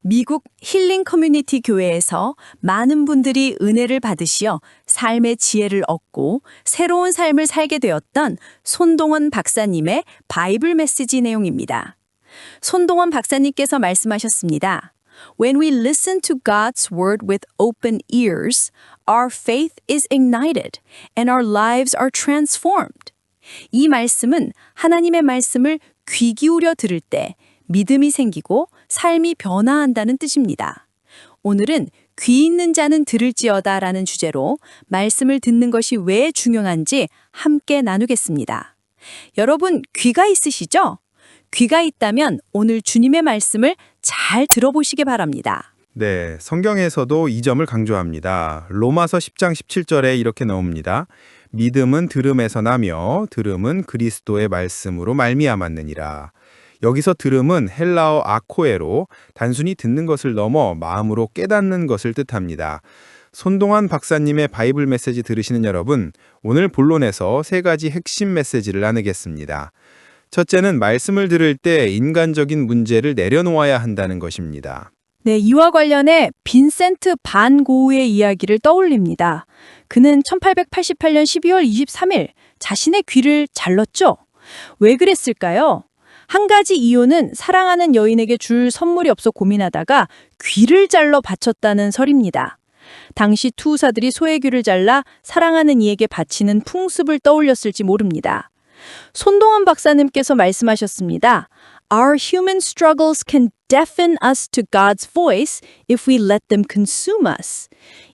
미국 힐링 커뮤니티 교회에서 많은 분들이 은혜를 받으시어 삶의 지혜를 얻고 새로운 삶을 살게 되었던 손동원 박사님의 바이블 메시지 내용입니다. 손동원 박사님께서 말씀하셨습니다. When we listen to God's word with open ears, our faith is ignited and our lives are transformed. 이 말씀은 하나님의 말씀을 귀 기울여 들을 때 믿음이 생기고 삶이 변화한다는 뜻입니다. 오늘은 귀 있는 자는 들을지어다 라는 주제로 말씀을 듣는 것이 왜 중요한지 함께 나누겠습니다. 여러분, 귀가 있으시죠? 귀가 있다면 오늘 주님의 말씀을 잘 들어보시기 바랍니다. 네, 성경에서도 이 점을 강조합니다. 로마서 10장 17절에 이렇게 나옵니다. 믿음은 들음에서 나며 들음은 그리스도의 말씀으로 말미암았느니라. 여기서 들음은 헬라어 아코에로 단순히 듣는 것을 넘어 마음으로 깨닫는 것을 뜻합니다. 손동환 박사님의 바이블 메시지 들으시는 여러분, 오늘 본론에서 세 가지 핵심 메시지를 나누겠습니다. 첫째는 말씀을 들을 때 인간적인 문제를 내려놓아야 한다는 것입니다. 네, 이와 관련해 빈센트 반 고흐의 이야기를 떠올립니다. 그는 1888년 12월 23일 자신의 귀를 잘랐죠? 왜 그랬을까요? 한 가지 이유는 사랑하는 여인에게 줄 선물이 없어 고민하다가 귀를 잘라 바쳤다는 설입니다. 당시 투우사들이 소의 귀를 잘라 사랑하는 이에게 바치는 풍습을 떠올렸을지 모릅니다. 손동원 박사님께서 말씀하셨습니다. Our human struggles can deafen us to God's voice if we let them consume us.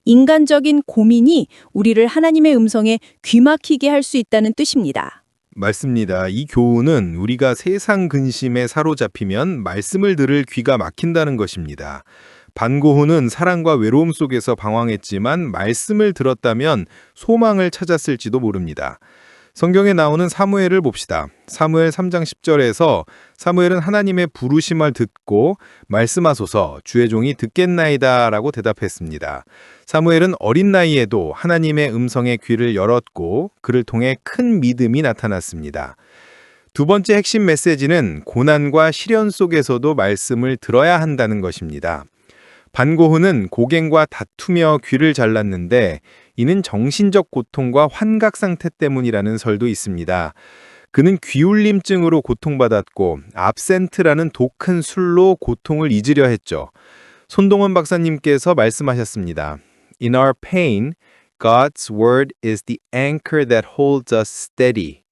인간적인 고민이 우리를 하나님의 음성에 귀막히게 할 수 있다는 뜻입니다. 맞습니다. 이 교훈은 우리가 세상 근심에 사로잡히면 말씀을 들을 귀가 막힌다는 것입니다. 반고흐는 사랑과 외로움 속에서 방황했지만 말씀을 들었다면 소망을 찾았을지도 모릅니다. 성경에 나오는 사무엘을 봅시다. 사무엘 3장 10절에서 사무엘은 하나님의 부르심을 듣고 말씀하소서 주의 종이 듣겠나이다 라고 대답했습니다. 사무엘은 어린 나이에도 하나님의 음성에 귀를 열었고 그를 통해 큰 믿음이 나타났습니다. 두 번째 핵심 메시지는 고난과 시련 속에서도 말씀을 들어야 한다는 것입니다. 반고흐는 고갱과 다투며 귀를 잘랐는데 이는 정신적 고통과 환각 상태 때문이라는 설도 있습니다. 그는 귀울림증으로 고통받았고 압센트라는 독한 술로 고통을 잊으려 했죠. 손동원 박사님께서 말씀하셨습니다. In our pain, God's word is the anchor that holds us steady.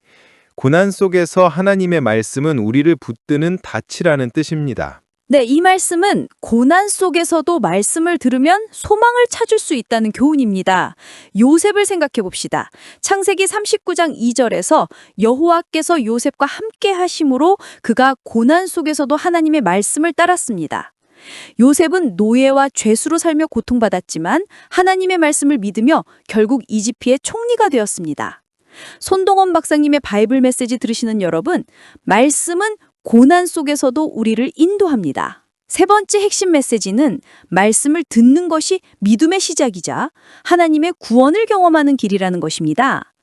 고난 속에서 하나님의 말씀은 우리를 붙드는 닻이라는 뜻입니다. 네, 이 말씀은 고난 속에서도 말씀을 들으면 소망을 찾을 수 있다는 교훈입니다. 요셉을 생각해 봅시다. 창세기 39장 2절에서 여호와께서 요셉과 함께 하심으로 그가 고난 속에서도 하나님의 말씀을 따랐습니다. 요셉은 노예와 죄수로 살며 고통받았지만 하나님의 말씀을 믿으며 결국 이집트의 총리가 되었습니다. 손동원 박사님의 바이블 메시지 들으시는 여러분, 말씀은 고난 속에서도 우리를 인도합니다. 세 번째 핵심 메시지는 말씀을 듣는 것이 믿음의 시작이자 하나님의 구원을 경험하는 길이라는 것입니다.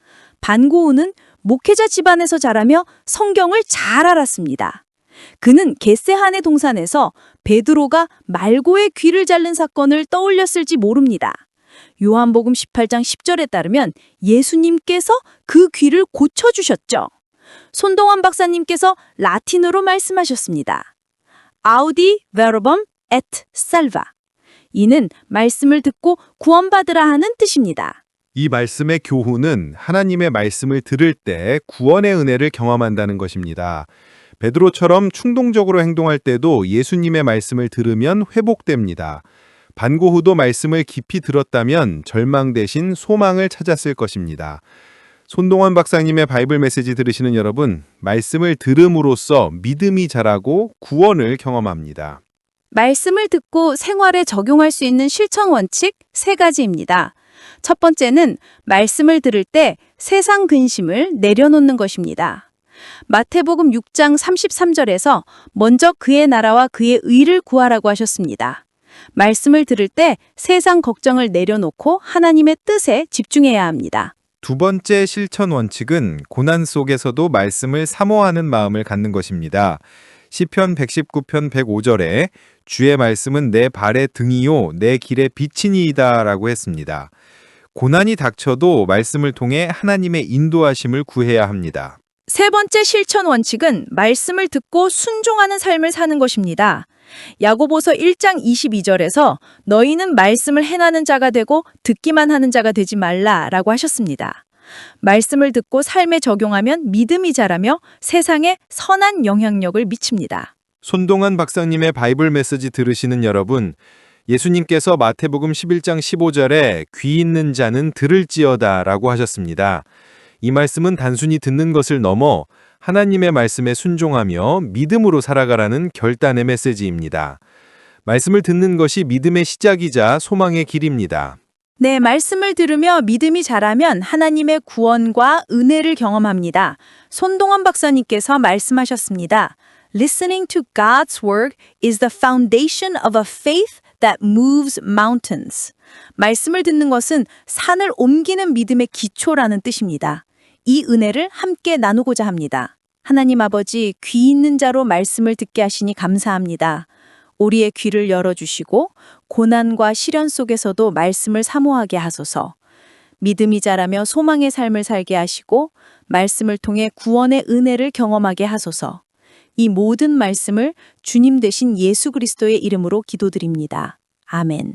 반고흐는 목회자 집안에서 자라며 성경을 잘 알았습니다. 그는 겟세하네 동산에서 베드로가 말고의 귀를 자른 사건을 떠올렸을지 모릅니다. 요한복음 18장 10절에 따르면 예수님께서 그 귀를 고쳐주셨죠. 손동원 박사님께서 라틴어로 말씀하셨습니다. Audi verbum et salva. 이는 말씀을 듣고 구원받으라 하는 뜻입니다. 이 말씀의 교훈은 하나님의 말씀을 들을 때 구원의 은혜를 경험한다는 것입니다. 베드로처럼 충동적으로 행동할 때도 예수님의 말씀을 들으면 회복됩니다. 반고흐도 말씀을 깊이 들었다면 절망 대신 소망을 찾았을 것입니다. 손동원 박사님의 바이블 메시지 들으시는 여러분, 말씀을 들음으로써 믿음이 자라고 구원을 경험합니다. 말씀을 듣고 생활에 적용할 수 있는 실천 원칙 3가지입니다. 첫 번째는 말씀을 들을 때 세상 근심을 내려놓는 것입니다. 마태복음 6장 33절에서 먼저 그의 나라와 그의 의를 구하라고 하셨습니다. 말씀을 들을 때 세상 걱정을 내려놓고 하나님의 뜻에 집중해야 합니다. 두 번째 실천 원칙은 고난 속에서도 말씀을 사모하는 마음을 갖는 것입니다. 시편 119편 105절에 주의 말씀은 내 발의 등이요 내 길의 빛이니이다 라고 했습니다. 고난이 닥쳐도 말씀을 통해 하나님의 인도하심을 구해야 합니다. 세 번째 실천 원칙은 말씀을 듣고 순종하는 삶을 사는 것입니다. 야고보서 1장 22절에서 너희는 말씀을 행하는 자가 되고 듣기만 하는 자가 되지 말라라고 하셨습니다. 말씀을 듣고 삶에 적용하면 믿음이 자라며 세상에 선한 영향력을 미칩니다. 손동환 박사님의 바이블 메시지 들으시는 여러분, 예수님께서 마태복음 11장 15절에 귀 있는 자는 들을지어다 라고 하셨습니다. 이 말씀은 단순히 듣는 것을 넘어 하나님의 말씀에 순종하며 믿음으로 살아가라는 결단의 메시지입니다. 말씀을 듣는 것이 믿음의 시작이자 소망의 길입니다. 네, 말씀을 들으며 믿음이 자라면 하나님의 구원과 은혜를 경험합니다. 손동원 박사님께서 말씀하셨습니다. Listening to God's word is the foundation of a faith that moves mountains. 말씀을 듣는 것은 산을 옮기는 믿음의 기초라는 뜻입니다. 이 은혜를 함께 나누고자 합니다. 하나님 아버지, 귀 있는 자로 말씀을 듣게 하시니 감사합니다. 우리의 귀를 열어주시고 고난과 시련 속에서도 말씀을 사모하게 하소서. 믿음이 자라며 소망의 삶을 살게 하시고 말씀을 통해 구원의 은혜를 경험하게 하소서. 이 모든 말씀을 주님 되신 예수 그리스도의 이름으로 기도드립니다. 아멘.